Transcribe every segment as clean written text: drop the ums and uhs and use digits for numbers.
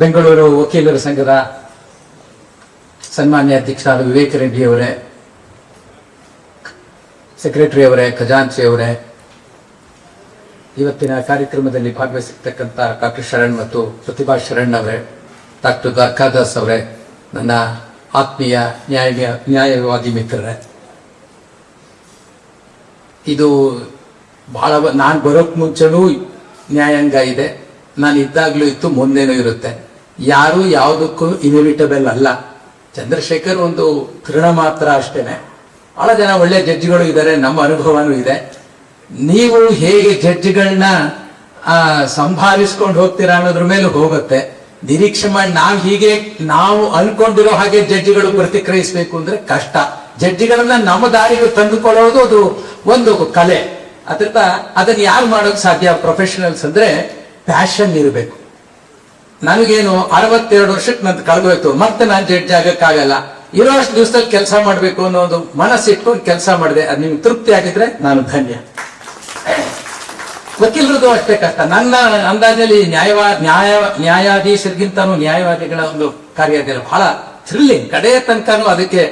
ಬೆಂಗಳೂರು ವಕೀಲರ ಸಂಘದ ಸನ್ಮಾನ್ಯ ಅಧ್ಯಕ್ಷರಾದ ವಿವೇಕ ರೆಡ್ಡಿ ಅವರೇ, ಸೆಕ್ರೆಟರಿ ಅವರೇ, ಖಜಾಂಚಿ ಅವರೇ, ಇವತ್ತಿನ ಕಾರ್ಯಕ್ರಮದಲ್ಲಿ ಭಾಗವಹಿಸಿರ್ತಕ್ಕಂಥ ಡಾಕ್ಟರ್ ಶರಣ್ ಮತ್ತು ಪ್ರತಿಭಾ ಶರಣ್ ಅವರೇ, ಡಾಕ್ಟರ್ ದ್ವಾರಕಾದಾಸ್ ಅವರೇ, ನನ್ನ ಆತ್ಮೀಯ ನ್ಯಾಯವಾದಿ ಮಿತ್ರರೇ, ಇದು ಬಹಳ ನಾನು ಬರೋಕ್ ಮುಂಚೆನೂ ನ್ಯಾಯಾಂಗ ಇದೆ, ನಾನು ಇದ್ದಾಗ್ಲೂ ಇತ್ತು, ಮುಂದೇನೂ ಇರುತ್ತೆ. ಯಾರು ಯಾವುದಕ್ಕೂ ಇನ್ಎವಿಟಬಲ್ ಅಲ್ಲ. ಚಂದ್ರಶೇಖರ್ ಒಂದು ತೃಣ ಮಾತ್ರ ಅಷ್ಟೇನೆ. ಬಹಳ ಜನ ಒಳ್ಳೆ ಜಡ್ಜಿಗಳು ಇದ್ದಾರೆ, ನಮ್ಮ ಅನುಭವನೂ ಇದೆ. ನೀವು ಹೇಗೆ ಜಡ್ಜಿಗಳನ್ನ ಸಂಭಾಲಿಸ್ಕೊಂಡು ಹೋಗ್ತೀರಾ ಅನ್ನೋದ್ರ ಮೇಲೆ ಹೋಗುತ್ತೆ. ನಿರೀಕ್ಷೆ ಮಾಡಿ ನಾವು ಅನ್ಕೊಂಡಿರೋ ಹಾಗೆ ಜಡ್ಜಿಗಳು ಪ್ರತಿಕ್ರಿಯಿಸಬೇಕು ಅಂದ್ರೆ ಕಷ್ಟ. ಜಡ್ಜಿಗಳನ್ನ ನಮ್ಮ ದಾರಿಗೆ ತಂದುಕೊಳ್ಳೋದು ಅದು ಒಂದು ಕಲೆ. ಅದರಿಂದ ಅದನ್ನ ಯಾರು ಮಾಡೋಕೆ ಸಾಧ್ಯ? ಪ್ರೊಫೆಷನಲ್ಸ್ ಅಂದ್ರೆ ಪ್ಯಾಷನ್ ಇರಬೇಕು. ನನಗೇನು 62 ವರ್ಷಕ್ಕೆ ನಂದು ಕಳೆದೋಯ್ತು, ಮತ್ತೆ ನಾನು ಜಡ್ಜ್ ಆಗಕ್ಕಾಗಲ್ಲ. ಇರೋಷ್ಟು ದಿವಸದಲ್ಲಿ ಕೆಲಸ ಮಾಡ್ಬೇಕು ಅನ್ನೋ ಒಂದು ಮನಸ್ಸಿಟ್ಕೊಂಡು ಕೆಲಸ ಮಾಡಿದೆ. ಅದು ನಿಮ್ಗೆ ತೃಪ್ತಿ ಆಗಿದ್ರೆ ನಾನು ಧನ್ಯ. ವಕೀಲರದು ಅಷ್ಟೇ ಕಷ್ಟ. ನನ್ನ ಅಂದಾಜಲ್ಲಿ ನ್ಯಾಯಾಧೀಶರಿಗಿಂತನೂ ನ್ಯಾಯವಾದಿಗಳ ಒಂದು ಕಾರ್ಯ ಬಹಳ ಥ್ರಿಲ್ಲಿಂಗ್. ಕಡೆಯ ತನಕನೂ ಅದಕ್ಕೆ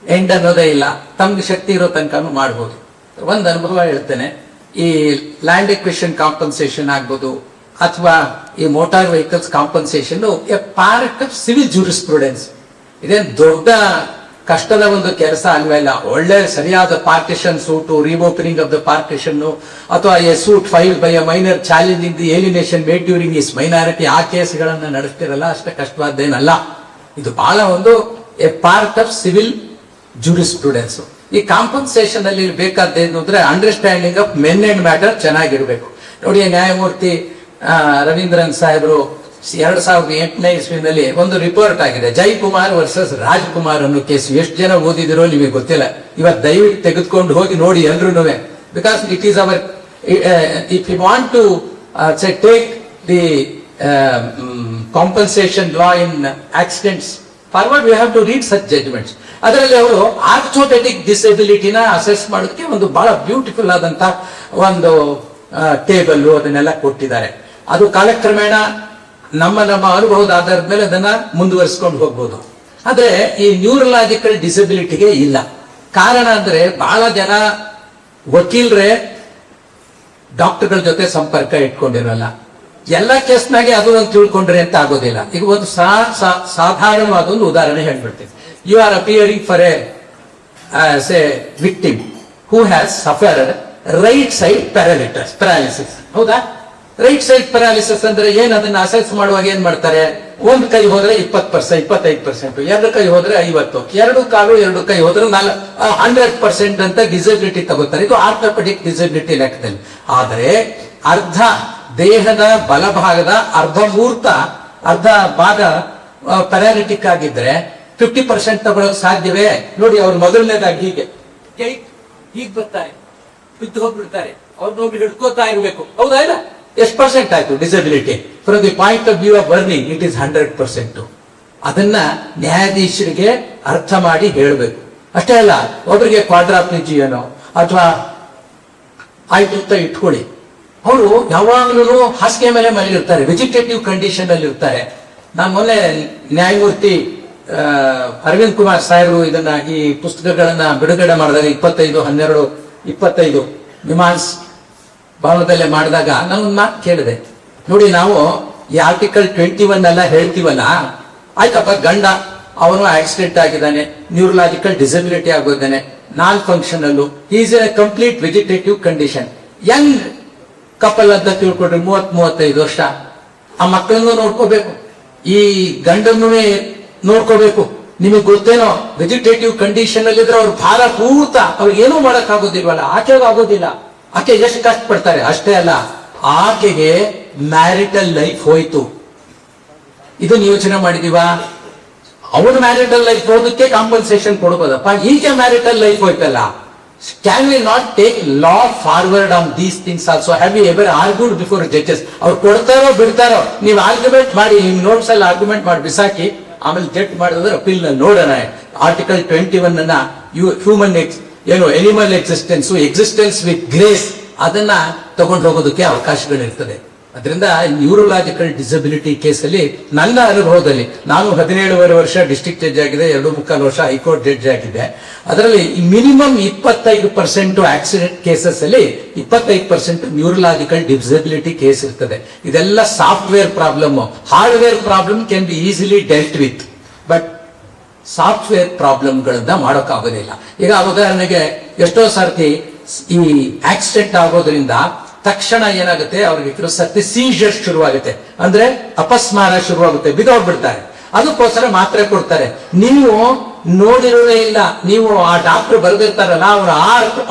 ಎಂಡ್ ಅನ್ನೋದೇ ಇಲ್ಲ. ತಮ್ಗೆ ಶಕ್ತಿ ಇರೋ ತನಕನೂ ಮಾಡ್ಬೋದು. ಒಂದು ಅನುಭವ ಹೇಳ್ತೇನೆ. ಈ ಲ್ಯಾಂಡ್ ಎಕ್ವಿಷನ್ ಕಾಂಪನ್ಸೇಷನ್ ಆಗ್ಬೋದು, ಅಥವಾ ಈ motor vehicles compensation a part of civil jurisprudence. ಇದೇನು ದೊಡ್ಡ ಕಷ್ಟದ ಒಂದು ಕೆಲಸ ಅಲ್ವಲ್ಲ. ಒಳ್ಳೆ ಸರಿಯಾದ partition suit, reopening of the partition, ಅಥವಾ a suit file by a minor challenging the alienation made during is minority, ಆ ಕೇಸ್ಗಳನ್ನ ನಡೆಸ್ತಿರಲ್ಲ, ಅಷ್ಟೇ ಕಷ್ಟವಾದ್ದೇನಲ್ಲ. ಇದು ಬಹಳ ಒಂದು a part of civil jurisprudence. ಈ ಕಾಂಪನ್ಸೇಷನ್ ಅಲ್ಲಿ ಬೇಕಾದ್ದೇನು ಅಂದ್ರೆ understanding of men and matter ಚೆನ್ನಾಗಿರ್ಬೇಕು. ನೋಡಿ, ನ್ಯಾಯಮೂರ್ತಿ ರವೀಂದ್ರನ್ ಸಾಹೇಬರು 2008ನೇ ಇಸ್ವಿನಲ್ಲಿ ಒಂದು ರಿಪೋರ್ಟ್ ಆಗಿದೆ, ಜೈಕುಮಾರ್ ವರ್ಸಸ್ ರಾಜ್ಕುಮಾರ್ ಅನ್ನೋ ಕೇಸ್. ಎಷ್ಟು ಜನ ಓದಿದಿರೋ ನಿಮಗೆ ಗೊತ್ತಿಲ್ಲ. ಇವತ್ತು ದಯವಿಟ್ಟು ತೆಗೆದುಕೊಂಡು ಹೋಗಿ ನೋಡಿ ಎಲ್ರೂ. Because it is our, if you want to take the compensation law in accidents forward, we have to read such judgments. ಅದರಲ್ಲಿ ಅವರು ಆರ್ಥೋಪೆಡಿಕ್ ಡಿಸೆಬಿಲಿಟಿನ ಅಸೆಸ್ ಮಾಡೋದಕ್ಕೆ ಒಂದು ಬಹಳ ಬ್ಯೂಟಿಫುಲ್ ಆದಂತ ಒಂದು ಟೇಬಲ್ ಅದನ್ನೆಲ್ಲ ಕೊಟ್ಟಿದ್ದಾರೆ. ಅದು ಕಾಲಕ್ರಮೇಣ ನಮ್ಮ ಅನುಭವದ ಆಧಾರದ ಮೇಲೆ ಅದನ್ನ ಮುಂದುವರಿಸಿಕೊಂಡು ಹೋಗ್ಬೋದು. ಆದ್ರೆ ಈ ನ್ಯೂರಲಾಜಿಕಲ್ ಡಿಸೆಬಿಲಿಟಿಗೆ ಇಲ್ಲ. ಕಾರಣ ಅಂದ್ರೆ ಬಹಳ ಜನ ವಕೀಲರೇ ಡಾಕ್ಟರ್ಗಳ ಜೊತೆ ಸಂಪರ್ಕ ಇಟ್ಕೊಂಡಿರಲ್ಲ. ಎಲ್ಲ ಕೇಸ್ನಾಗೆ ಅದು ಒಂದು ತಿಳ್ಕೊಂಡ್ರೆ ಅಂತ ಆಗೋದಿಲ್ಲ. ಈಗ ಒಂದು ಸಾಧಾರಣವಾದ ಒಂದು ಉದಾಹರಣೆ ಹೇಳ್ಬಿಡ್ತೀನಿ. You are appearing for a victim who has suffered right side paralysis. ಹೌದಾ? ರೈಟ್ ಸೈಡ್ ಪ್ಯಾರಾಲಿಸಿಸ್ ಅಂದ್ರೆ ಏನ್? ಅದನ್ನ ಅಸೆಸ್ ಮಾಡುವಾಗ ಏನ್ ಮಾಡ್ತಾರೆ? ಒಂದು ಕೈ ಹೋದ್ರೆ 20%, 25%, ಎರಡು ಕೈ ಹೋದ್ರೆ 50%, ಎರಡು ಕಾಲು ಎರಡು ಕೈ ಹೋದ್ರೆ 100% ಅಂತ ಡಿಸಬಿಲಿಟಿ ತಗೋತಾರೆ. ಇದು ಆರ್ಥೋಪೆಡಿಕ್ ಡಿಸಬಿಲಿಟಿ ಲೆಕ್ಕದಲ್ಲಿ. ಆದ್ರೆ ಅರ್ಧ ದೇಹದ ಬಲಭಾಗದ ಅರ್ಧ ಭಾಗ ಪ್ಯಾರಾಲಿಟಿಕ್ ಆಗಿದ್ರೆ 50% ತಗೊಳ್ಳೋಕೆ ಸಾಧ್ಯವೇ? ನೋಡಿ, ಅವ್ರು ಮೊದಲನೇದಾಗಿ ಹೀಗೆ ಬರ್ತಾರೆ, ಬಿದ್ದು ಹೋಗ್ಬಿಡ್ತಾರೆ. ಅವ್ರು ಹೋಗಿ ಹಿಡ್ಕೋತಾ ಇರ್ಬೇಕು. ಹೌದಾ? ಇಲ್ಲ, ಎಷ್ಟು ಪರ್ಸೆಂಟ್ ಆಯ್ತು disability? From the point of view of burning it is 100%. ಅದನ್ನ ನ್ಯಾಯಾಧೀಶರಿಗೆ ಅರ್ಥ ಮಾಡಿ ಹೇಳಬೇಕು. ಅಷ್ಟೇ ಅಲ್ಲ, ಒಬ್ಬರಿಗೆ ಕ್ವಾಡ್ರಾಪ್ಲೆಜಿಯನೋ ಅಥವಾ ಆಯ್ತು ಅಂತ ಇಟ್ಕೊಳ್ಳಿ, ಅವರು ಯಾವಾಗ್ಲೂ ಹಾಸಿಗೆ ಮೇಲೆ ಮಲಗಿರ್ತಾರೆ, ವೆಜಿಟೇಟಿವ್ ಕಂಡೀಷನ್ ಅಲ್ಲಿ ಇರ್ತಾರೆ. ನಾನು ಮೊನ್ನೆ ನ್ಯಾಯಮೂರ್ತಿ ಅರವಿಂದ್ ಕುಮಾರ್ ಸಾಹೇಬರು ಇದನ್ನ ಈ ಪುಸ್ತಕಗಳನ್ನ ಬಿಡುಗಡೆ ಮಾಡಿದಾಗ 25/12/25 ನಿಮಾನ್ಸ್ ಭವನದಲ್ಲೇ ಮಾಡಿದಾಗ ನಾನೊಂದು ಮಾತು ಕೇಳಿದೆ. ನೋಡಿ, ನಾವು ಈ ಆರ್ಟಿಕಲ್ 21 ಎಲ್ಲ ಹೇಳ್ತೀವಲ್ಲ, ಆಯ್ತಪ್ಪ, ಗಂಡ ಅವನು ಆಕ್ಸಿಡೆಂಟ್ ಆಗಿದ್ದಾನೆ, ನ್ಯೂರಲಾಜಿಕಲ್ ಡಿಸಬಿಲಿಟಿ ಆಗೋದಾನೆ, non functional, is a complete vegetative condition, young couple ಅಂತ ತಿಳ್ಕೊಂಡ್ರೆ 30-35 ವರ್ಷ. ಆ ಮಕ್ಕಳನ್ನು ನೋಡ್ಕೋಬೇಕು, ಈ ಗಂಡನ್ನು ನೋಡ್ಕೋಬೇಕು. ನಿಮಗೆ ಗೊತ್ತೇನೋ, ವೆಜಿಟೇಟಿವ್ ಕಂಡೀಷನ್ ಅಲ್ಲಿ ಇದ್ರೆ ಅವ್ರ ಭಾರ ಪೂರ್ತ, ಅವ್ರಿಗೆ ಏನೂ ಮಾಡಕ್ ಆಗೋದಿಲ್ವಲ್ಲ, ಆಕೆಗೂ ಆಗೋದಿಲ್ಲ. ಆಕೆ ಎಷ್ಟು ಕಷ್ಟಪಡ್ತಾರೆ. ಅಷ್ಟೇ ಅಲ್ಲ, ಆಕೆಗೆ ಮ್ಯಾರಿಟಲ್ ಲೈಫ್ ಹೋಯ್ತು. ಇದನ್ನ ಯೋಚನೆ ಮಾಡಿದೀವ? ಅವನು ಮ್ಯಾರಿಟಲ್ ಲೈಫ್ ಹೋದಕ್ಕೆ ಕಾಂಪನ್ಸೇಷನ್ ಕೊಡ್ಬೋದಪ್ಪ, ಈಗ ಮ್ಯಾರಿಟಲ್ ಲೈಫ್ ಹೋಯ್ತಲ್ಲ. Can we not take law forward on these things also? Have you ever argued before judges? ಅವ್ರು ಕೊಡ್ತಾರೋ ಬಿಡ್ತಾರೋ, ನೀವು ಆರ್ಗ್ಯುಮೆಂಟ್ ಮಾಡಿ, ನಿಮ್ ನೋಟ್ಸ್ ಅಲ್ಲಿ ಆರ್ಗ್ಯುಮೆಂಟ್ ಮಾಡಿ ಬಿಸಾಕಿ, ಆಮೇಲೆ ಜಡ್ಜ್ ಮಾಡಿದ್ರೆ ಅಪೀಲ್ ನಲ್ಲಿ ನೋಡೋಣ. ಆರ್ಟಿಕಲ್ 21 ಅನ್ನ human animal existence with grace ಅದನ್ನ ತಗೊಂಡು ಹೋಗೋದಕ್ಕೆ ಅವಕಾಶಗಳಿರ್ತದೆ. ಅದರಿಂದ ನ್ಯೂರಲಾಜಿಕಲ್ ಡಿಸಬಿಲಿಟಿ ಕೇಸಲ್ಲಿ ನನ್ನ ಅನುಭವದಲ್ಲಿ, ನಾನು 17.5 ವರ್ಷ ಡಿಸ್ಟ್ರಿಕ್ಟ್ ಜಡ್ಜ್ ಆಗಿದೆ, 2.25 ವರ್ಷ ಹೈಕೋರ್ಟ್ ಜಡ್ಜ್ ಆಗಿದೆ. ಅದರಲ್ಲಿ ಮಿನಿಮಮ್ 25% ಆಕ್ಸಿಡೆಂಟ್ ಕೇಸಸ್ ಅಲ್ಲಿ 25% ನ್ಯೂರಲಾಜಿಕಲ್ ಡಿಸಬಿಲಿಟಿ ಕೇಸ್ ಇರ್ತದೆ. ಇದೆಲ್ಲ software problem. Hardware problem can be easily dealt with, but software ಪ್ರಾಬ್ಲಮ್ಗಳನ್ನ ಮಾಡೋಕ್ಕಾಗೋದಿಲ್ಲ. ಈಗ ಉದಾಹರಣೆಗೆ ಎಷ್ಟೋ ಸರ್ತಿ ಈ ಆಕ್ಸಿಡೆಂಟ್ ಆಗೋದ್ರಿಂದ ತಕ್ಷಣ ಏನಾಗುತ್ತೆ, ಅವ್ರಿಗೆ ಕೆಲವು ಸರ್ತಿ ಸೀಜರ್ ಶುರುವಾಗುತ್ತೆ, ಅಂದ್ರೆ ಅಪಸ್ಮಾರ ಶುರುವಾಗುತ್ತೆ, ಬಿದ್ದೋಗ್ಬಿಡ್ತಾರೆ. ಅದಕ್ಕೋಸ್ಕರ ಮಾತ್ರೆ ಕೊಡ್ತಾರೆ. ನೀವು ನೋಡಿರೋದೇ ಇಲ್ಲ, ನೀವು ಆ ಡಾಕ್ಟರ್ ಬರೆದಿರ್ತಾರಲ್ಲ,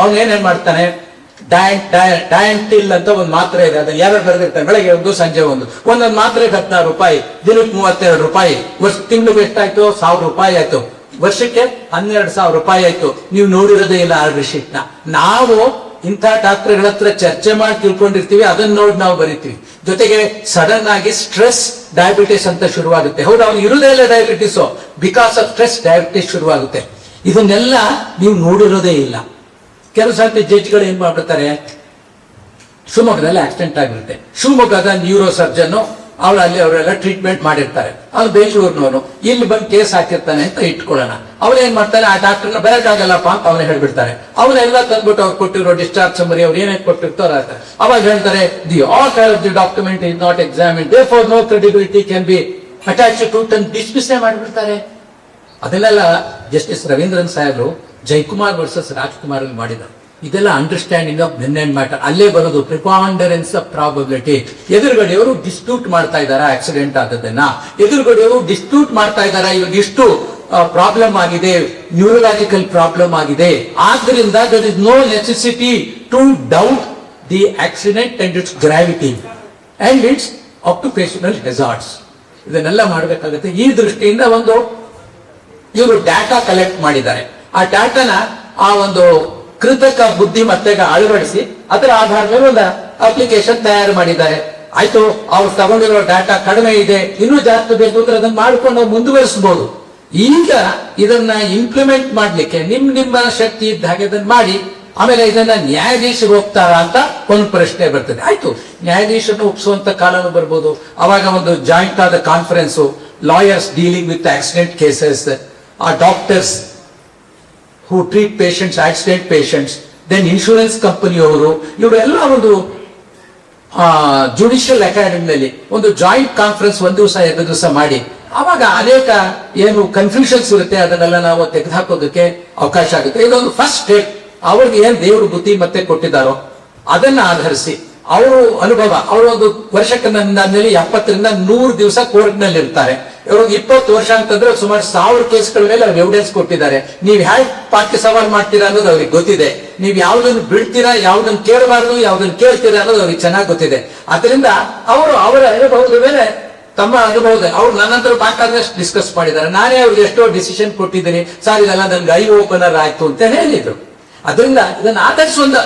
ಅವ್ನು ಏನೇನ್ ಮಾಡ್ತಾನೆ, ಡಯಾಂಟಿಲ್ ಅಂತ ಒಂದು ಮಾತ್ರೆ ಇದೆ, ಅದನ್ನ ಯಾರು ಬರೆದಿರ್ತಾರೆ, ಬೆಳಗ್ಗೆ ಒಂದು ಸಂಜೆ ಒಂದೊಂದು ಮಾತ್ರೆ 16 ರೂಪಾಯಿ, ದಿನಕ್ಕೆ 32 ರೂಪಾಯಿ, ತಿಂಗಳಿಗೆ ಎಷ್ಟಾಯ್ತು, 1000 ರೂಪಾಯಿ ಆಯ್ತು, ವರ್ಷಕ್ಕೆ 12,000 ರೂಪಾಯಿ ಆಯ್ತು. ನೀವು ನೋಡಿರೋದೇ ಇಲ್ಲ ಆ ಶೀಟ್ ನ. ನಾವು ಇಂಥ ಡಾಕ್ಟರ್ಗಳ ಹತ್ರ ಚರ್ಚೆ ಮಾಡಿ ತಿಳ್ಕೊಂಡಿರ್ತೀವಿ, ಅದನ್ನ ನೋಡಿ ನಾವು ಬರೀತೀವಿ. ಜೊತೆಗೆ ಸಡನ್ ಆಗಿ ಸ್ಟ್ರೆಸ್ ಡಯಾಬಿಟಿಸ್ ಅಂತ ಶುರುವಾಗುತ್ತೆ. ಹೌದು, ಅವ್ನು ಇರುವುದೇ ಇಲ್ಲ diabetes, because of stress diabetes ಶುರುವಾಗುತ್ತೆ. ಇದನ್ನೆಲ್ಲ ನೀವು ನೋಡಿರೋದೇ ಇಲ್ಲ. ಕೆಲವು ಸರ್ತಿ ಜಡ್ಜ್ಗಳು ಏನ್ ಮಾಡ್ಬಿಡ್ತಾರೆ, ಶಿವಮೊಗ್ಗದಲ್ಲಿ ಆಕ್ಸಿಡೆಂಟ್ ಆಗಿರುತ್ತೆ, ಶಿವಮೊಗ್ಗದ ನ್ಯೂರೋ ಸರ್ಜನ್ ಅವರೆಲ್ಲ ಟ್ರೀಟ್ಮೆಂಟ್ ಮಾಡಿರ್ತಾರೆ, ಅವ್ನು ಬೆಂಗಳೂರಿನವನು ಇಲ್ಲಿ ಬಂದು ಕೇಸ್ ಹಾಕಿರ್ತಾನೆ ಅಂತ ಇಟ್ಕೊಳ್ಳೋಣ. ಅವ್ರು ಏನ್ ಮಾಡ್ತಾರೆ, ಆ ಡಾಕ್ಟರ್ನ ಬರೋಕ್ಕಾಗಲ್ಲಪ್ಪ ಅಂತ ಅವನೇ ಹೇಳ್ಬಿಡ್ತಾರೆ. ಅವನ್ನೆಲ್ಲ ತಂದ್ಬಿಟ್ಟು ಅವ್ರು ಕೊಟ್ಟಿರೋ ಡಿಸ್ಚಾರ್ಜ್ ಸಮ್ಮರಿ ಅವ್ರು ಏನೇನು ಕೊಟ್ಟಿರ್ತಾರ ಅವಾಗ ಹೇಳ್ತಾರೆ, the all of the document is not examine, therefore no credibility can be attach to them, dismiss ಮಾಡ್ಬಿಡ್ತಾರೆ. ಅದನ್ನೆಲ್ಲ ಜಸ್ಟಿಸ್ ರವೀಂದ್ರನ್ ಸಾಹೇಬ್ರು ಜಯಕುಮಾರ್ ವರ್ಸಸ್ ರಾಜ್ಕುಮಾರ್ ಅಲ್ಲಿ ಮಾಡಿದ್ದಾರೆ. ಇದೆಲ್ಲ understanding of men and matter. ಅಲ್ಲೇ ಬರೋದು ಪ್ರಿಪಾಂಡರೆನ್ಸ್ ಆಫ್ ಪ್ರಾಬಬಿಲಿಟಿ. ಎದುರುಗಡೆಯವರು ಡಿಸ್ಪ್ಯೂಟ್ ಮಾಡ್ತಾ ಇದಾರ ಆಕ್ಸಿಡೆಂಟ್ ಆದದನ್ನ, ಎದುರುಗಡೆಯವರು ಡಿಸ್ಪ್ಯೂಟ್ ಮಾಡ್ತಾ ಇದಾರ, ಇವಾಗ ಇಷ್ಟು ಪ್ರಾಬ್ಲಮ್ ಆಗಿದೆ, ನ್ಯೂರಲಾಜಿಕಲ್ ಪ್ರಾಬ್ಲಮ್ ಆಗಿದೆ, ಆದ್ರಿಂದ there is no necessity to doubt the accident and its gravity and its occupational hazards. ಇದನ್ನೆಲ್ಲ ಮಾಡಬೇಕಾಗುತ್ತೆ. ಈ ದೃಷ್ಟಿಯಿಂದ ಇವರು ಡಾಟಾ ಕಲೆಕ್ಟ್ ಮಾಡಿದ್ದಾರೆ. ಆ ಡಾಟಾನ ಆ ಒಂದು ಕೃತಕ ಬುದ್ಧಿಮತ್ತೆಗೆ ಅಳವಡಿಸಿ ಅದರ ಆಧಾರದ ಮೇಲೆ ಒಂದು ಅಪ್ಲಿಕೇಶನ್ ತಯಾರು ಮಾಡಿದ್ದಾರೆ. ಆಯ್ತು, ಅವ್ರು ತಗೊಂಡಿರೋ ಡಾಟಾ ಕಡಿಮೆ ಇದೆ, ಇನ್ನೂ ಜಾಸ್ತಿ ಬೇಕು ಅಂದ್ರೆ ಅದನ್ನ ಮಾಡ್ಕೊಂಡು ಮುಂದುವರಿಸಬಹುದು. ಈಗ ಇದನ್ನ ಇಂಪ್ಲಿಮೆಂಟ್ ಮಾಡ್ಲಿಕ್ಕೆ ನಿಮ್ಮ ಶಕ್ತಿ ಇದ್ದ ಹಾಗೆ ಅದನ್ನ ಮಾಡಿ, ಆಮೇಲೆ ಇದನ್ನ ನ್ಯಾಯಾಧೀಶರು ಹೋಗ್ತಾರ ಅಂತ ಒಂದು ಪ್ರಶ್ನೆ ಬರ್ತದೆ. ಆಯ್ತು, ನ್ಯಾಯಾಧೀಶರನ್ನು ಒಪ್ಪಿಸುವಂತ ಕಾಲನೂ ಬರ್ಬೋದು. ಅವಾಗ ಒಂದು ಜಾಯಿಂಟ್ ಆದ conference, lawyers dealing with accident cases, ಆ doctors who treat patients, accident patients, then insurance ಕಂಪನಿಯವರು, ಇವರೆಲ್ಲ ಒಂದು ಜುಡಿಷಿಯಲ್ ಅಕಾಡೆಮಿನಲ್ಲಿ ಒಂದು ಜಾಯಿಂಟ್ ಕಾನ್ಫರೆನ್ಸ್ 1 ದಿವಸ 2 ದಿವಸ ಮಾಡಿ, ಅವಾಗ ಅನೇಕ ಏನು ಕನ್ಫ್ಯೂಷನ್ಸ್ ಇರುತ್ತೆ ಅದನ್ನೆಲ್ಲ ನಾವು ತೆಗೆದುಹಾಕೋದಕ್ಕೆ ಅವಕಾಶ ಆಗುತ್ತೆ. ಇದೊಂದು ಫಸ್ಟ್ ಸ್ಟೆಪ್. ಅವ್ರಿಗೆ ಏನ್ ದೇವರು ಬುದ್ಧಿ ಮತ್ತೆ ಕೊಟ್ಟಿದ್ದಾರೋ ಅದನ್ನ ಆಧರಿಸಿ ಅವರು ಅನುಭವ, ಅವರು ಒಂದು ವರ್ಷಕ್ಕೆ ನಂದಾದ್ಮೇಲೆ 70ರಿಂದ 100 ದಿವಸ ಕೋರ್ಟ್ ನಲ್ಲಿ ಇರ್ತಾರೆ. ಇವ್ರಿಗೆ 20 ವರ್ಷ ಅಂತಂದ್ರೆ ಸುಮಾರು 1000 ಕೇಸ್ಗಳ ಮೇಲೆ ಅವ್ರು ಎವಿಡೆನ್ಸ್ ಕೊಟ್ಟಿದ್ದಾರೆ. ನೀವ್ ಹ್ಯಾಕ್ ಪಾರ್ಟಿ ಸವಾಲ್ ಮಾಡ್ತೀರಾ ಅನ್ನೋದು ಅವ್ರಿಗೆ ಗೊತ್ತಿದೆ. ನೀವ್ ಯಾವ್ದನ್ನು ಬಿಡ್ತೀರಾ, ಯಾವ್ದನ್ನ ಕೇಳಬಾರ್ದು, ಯಾವ್ದನ್ನ ಕೇಳ್ತೀರಾ ಅನ್ನೋದು ಅವ್ರಿಗೆ ಚೆನ್ನಾಗಿ ಗೊತ್ತಿದೆ. ಅದರಿಂದ ಅವರು ಅವರ ಅನುಭವದ ಮೇಲೆ, ತಮ್ಮ ಅನುಭವದ, ಅವ್ರು ನನ್ನ ಹತ್ರ ಬೇಕಾದಷ್ಟು ಡಿಸ್ಕಸ್ ಮಾಡಿದ್ದಾರೆ. ನಾನೇ ಅವ್ರಿಗೆ ಎಷ್ಟೋ ಡಿಸಿಷನ್ ಕೊಟ್ಟಿದ್ದೀನಿ, ಸರ್ ಇದೆಲ್ಲ ನನ್ಗೆ ಐ ಓಪನರ್ ಆಯ್ತು ಅಂತ ಹೇಳಿದ್ರು. ಅದರಿಂದ ಇದನ್ನ ಆಧರಿಸಿ ಒಂದು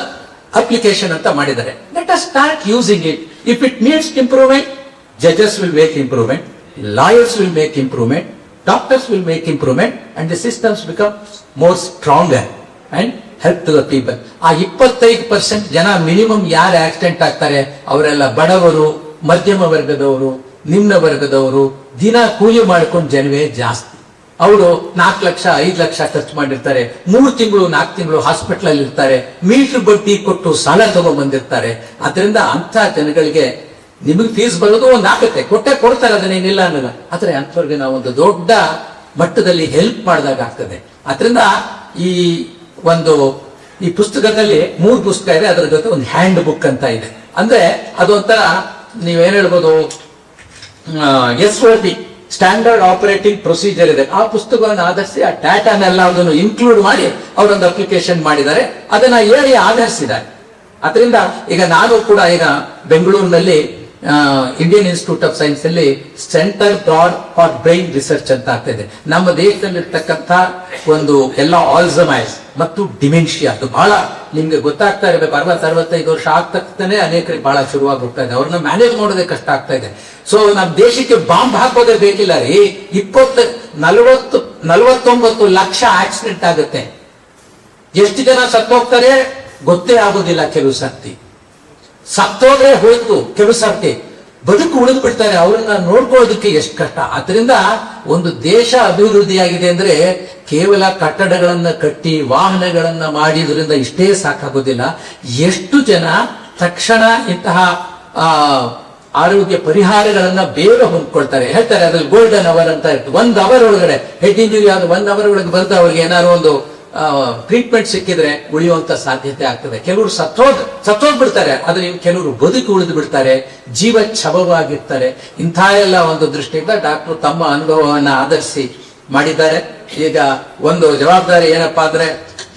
ಅಪ್ಲಿಕೇಶನ್ ಅಂತ ಮಾಡಿದ್ದಾರೆ. Let us start using it. If it needs improvement, judges will make improvement, lawyers will make improvement, doctors will make improvement, and the systems become more stronger and help to the people. ಆ 25% ಜನ minimum ಯಾರು accident ಆಗ್ತಾರೆ ಅವರೆಲ್ಲ ಬಡವರು, ಮಧ್ಯಮ ವರ್ಗದವರು, ನಿಮ್ನ ವರ್ಗದವರು, ದಿನ ಕೂಲಿ ಮಾಡ್ಕೊಂಡು ಜನವೇ ಜಾಸ್ತಿ. ಅವರು 4 ಲಕ್ಷ 5 ಲಕ್ಷ ಖರ್ಚು ಮಾಡಿರ್ತಾರೆ, 3 ತಿಂಗಳು 4 ತಿಂಗಳು ಹಾಸ್ಪಿಟಲ್ ಅಲ್ಲಿ ಇರ್ತಾರೆ, ಮೀಟರ್ ಬಡ್ಡಿ ಕೊಟ್ಟು ಸಾಲ ತಗೊಂಡ್ ಬಂದಿರ್ತಾರೆ. ಅದರಿಂದ ಅಂತ ಜನಗಳಿಗೆ ನಿಮಗೆ ಫೀಸ್ ಬರೋದು ಒಂದು ಆಗುತ್ತೆ, ಕೊಡ್ತಾರೆ, ಅದನ್ನೇನಿಲ್ಲ ಅನ್ನಲ್ಲ. ಆದ್ರೆ ಅಂಥವ್ರಿಗೆ ನಾವು ಒಂದು ದೊಡ್ಡ ಮಟ್ಟದಲ್ಲಿ ಹೆಲ್ಪ್ ಮಾಡಿದಾಗ ಆಗ್ತದೆ. ಅದರಿಂದ ಈ ಪುಸ್ತಕದಲ್ಲಿ 3 ಪುಸ್ತಕ ಇದೆ, ಅದರ ಜೊತೆ ಒಂದು ಹ್ಯಾಂಡ್ ಬುಕ್ ಅಂತ ಇದೆ. ಅಂದ್ರೆ ಅದೊಂಥರ ನೀವೇನ್ ಹೇಳ್ಬೋದು, SOP ಸ್ಟ್ಯಾಂಡರ್ಡ್ ಆಪರೇಟಿಂಗ್ ಪ್ರೊಸೀಜರ್ ಇದೆ. ಆ ಪುಸ್ತಕವನ್ನು ಆಧರಿಸಿ ಆ ಡಾಟಾನೆಲ್ಲ ಅದನ್ನು ಇನ್ಕ್ಲೂಡ್ ಮಾಡಿ ಅವರೊಂದು ಅಪ್ಲಿಕೇಶನ್ ಮಾಡಿದ್ದಾರೆ, ಅದನ್ನ ಹೇಳಿ ಆಧರಿಸಿದ್ದಾರೆ. ಅದರಿಂದ ಈಗ ನಾನು ಕೂಡ ಈಗ ಬೆಂಗಳೂರಿನಲ್ಲಿ ಇಂಡಿಯನ್ ಇನ್ಸ್ಟಿಟ್ಯೂಟ್ ಆಫ್ ಸೈನ್ಸ್ ಅಲ್ಲಿ ಸೆಂಟರ್ ಫಾರ್ ಬ್ರೈನ್ ರಿಸರ್ಚ್ ಅಂತ ಆಗ್ತಿದೆ. ನಮ್ಮ ದೇಶದಲ್ಲಿರ್ತಕ್ಕಂಥ ಒಂದು ಎಲ್ಲ ಆಲ್ಝಮೈರ್ಸ್ ಮತ್ತು ಡಿಮೆನ್ಷಿಯಾ, ಅದು ಬಹಳ ನಿಮ್ಗೆ ಗೊತ್ತಾಗ್ತಾ ಇರಬೇಕು. 60-65 ವರ್ಷ ಆಗ್ತಾನೆ ಅನೇಕರಿಗೆ ಬಹಳ ಶುರುವಾಗಿ ಹೋಗ್ತಾ ಇದೆ. ಅವ್ರನ್ನ ಮ್ಯಾನೇಜ್ ಮಾಡೋದೇ ಕಷ್ಟ ಆಗ್ತಾ ಇದೆ. ಸೊ ನಮ್ಮ ದೇಶಕ್ಕೆ ಬಾಂಬ್ ಹಾಕೋದೇ ಬೇಕಿಲ್ಲ ರೀ. 49 ಲಕ್ಷ ಆಕ್ಸಿಡೆಂಟ್ ಆಗುತ್ತೆ. ಎಷ್ಟು ಜನ ಸತ್ತೋಗ್ತಾರೆ ಗೊತ್ತೇ ಆಗೋದಿಲ್ಲ ಕೆಲವು ಸರ್ತಿ. ಸತ್ತೋದ್ರೆ ಹೋಯ್ತು. ಕೆಲವು ಸರ್ತಿ ಬದುಕು ಉಳಿದು ಬಿಡ್ತಾರೆ, ಅವ್ರನ್ನ ನೋಡ್ಕೊಳ್ಳೋದಕ್ಕೆ ಎಷ್ಟು ಕಷ್ಟ. ಅದರಿಂದ ಒಂದು ದೇಶ ಅಭಿವೃದ್ಧಿಯಾಗಿದೆ ಅಂದ್ರೆ ಕೇವಲ ಕಟ್ಟಡಗಳನ್ನ ಕಟ್ಟಿ ವಾಹನಗಳನ್ನ ಮಾಡಿದ್ರಿಂದ ಇಷ್ಟೇ ಸಾಕಾಗೋದಿಲ್ಲ. ಎಷ್ಟು ಜನ ತಕ್ಷಣ ಇಂತಹ ಆರೋಗ್ಯ ಪರಿಹಾರಗಳನ್ನ ಬೇಗ ಹೊಂದ್ಕೊಳ್ತಾರೆ. ಹೇಳ್ತಾರೆ ಅದ್ರಲ್ಲಿ ಗೋಲ್ಡನ್ ಅವರ್ ಅಂತ ಇರ್ತದೆ. 1 ಅವರ್ ಒಳಗಡೆ ಹೆಡ್ ಇಂಜುರಿ ಆದ 1 ಅವರ್ ಒಳಗೆ ಬರ್ತಾ ಅವ್ರಿಗೆ ಏನಾದ್ರು ಒಂದು ಟ್ರೀಟ್ಮೆಂಟ್ ಸಿಕ್ಕಿದ್ರೆ ಉಳಿಯುವಂತ ಸಾಧ್ಯತೆ ಆಗ್ತದೆ. ಕೆಲವರು ಸತ್ತೋದ್ ಬಿಡ್ತಾರೆ, ಆದ್ರೆ ಕೆಲವರು ಬದುಕು ಉಳಿದು ಬಿಡ್ತಾರೆ, ಜೀವ ಛವವಾಗಿರ್ತಾರೆ. ಇಂಥ ಎಲ್ಲ ಒಂದು ದೃಷ್ಟಿಯಿಂದ ಡಾಕ್ಟರ್ ತಮ್ಮ ಅನುಭವವನ್ನ ಆಧರಿಸಿ ಮಾಡಿದ್ದಾರೆ. ಈಗ ಒಂದು ಜವಾಬ್ದಾರಿ ಏನಪ್ಪಾ ಅಂದ್ರೆ,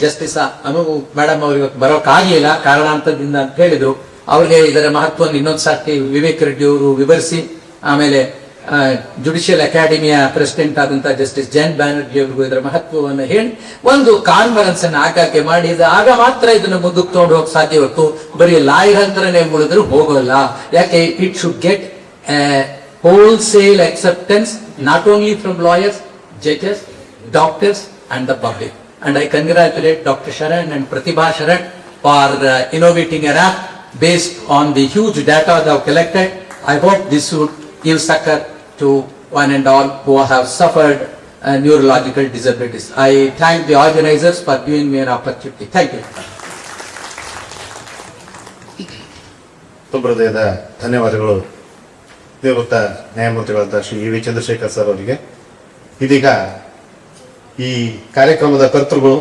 ಜಸ್ಟಿಸ್ ಅನು ಮೇಡಮ್ ಅವ್ರಿಗೆ ಬರೋಕ್ಕಾಗಲಿಲ್ಲ ಕಾರಣಾಂತರದಿಂದ ಅಂತ ಹೇಳಿದ್ರು. ಅವ್ರಿಗೆ ಇದರ ಮಹತ್ವವನ್ನು ಇನ್ನೊಂದು ಸಾರ್ತಿ ವಿವೇಕ್ ರೆಡ್ಡಿ ಅವರು ವಿವರಿಸಿ, ಆಮೇಲೆ ಜುಡಿಷಿಯಲ್ ಅಕಾಡೆಮಿಯ ಪ್ರೆಸಿಡೆಂಟ್ ಆದಂತಹ ಜಸ್ಟಿಸ್ ಜಯಂತ್ ಬ್ಯಾನರ್ಜಿ ಅವರಿಗೂ ಇದರ ಮಹತ್ವವನ್ನು ಹೇಳಿ ಒಂದು ಕಾನ್ಫರೆನ್ಸ್ ಅನ್ನು ಆಗಾಗ್ಗೆ ಮಾಡಿ, ಆಗ ಮಾತ್ರ ಇದನ್ನು ಮುಂದಕ್ಕೆ ತಗೊಂಡು ಹೋಗಕ್ಕೆ ಸಾಧ್ಯ. ಹೊರತು ಬರೀ ಲಾಯರ್ ಅಂತರನೇ ಮುಳಿದ್ರು ಹೋಗೋಲ್ಲ. ಯಾಕೆ? It should get wholesale acceptance not only from lawyers, judges, doctors and the public. And I congratulate Dr. Sharan and Pratibha Sharan for innovating an app based on the huge data they have collected. I hope this would give succor to one and all who have suffered neurological disabilities. I thank the organizers for giving me an opportunity. Thank you. ತುಂಬ ಹೃದಯದ ಧನ್ಯವಾದಗಳು ನಿವೃತ್ತ ನ್ಯಾಯಮೂರ್ತಿಗಳಾದ Shri V Chandrashekhar sir ಅವರಿಗೆ. ಇದೀಗ ಈ ಕಾರ್ಯಕ್ರಮದ ಕರ್ತೃಗಳು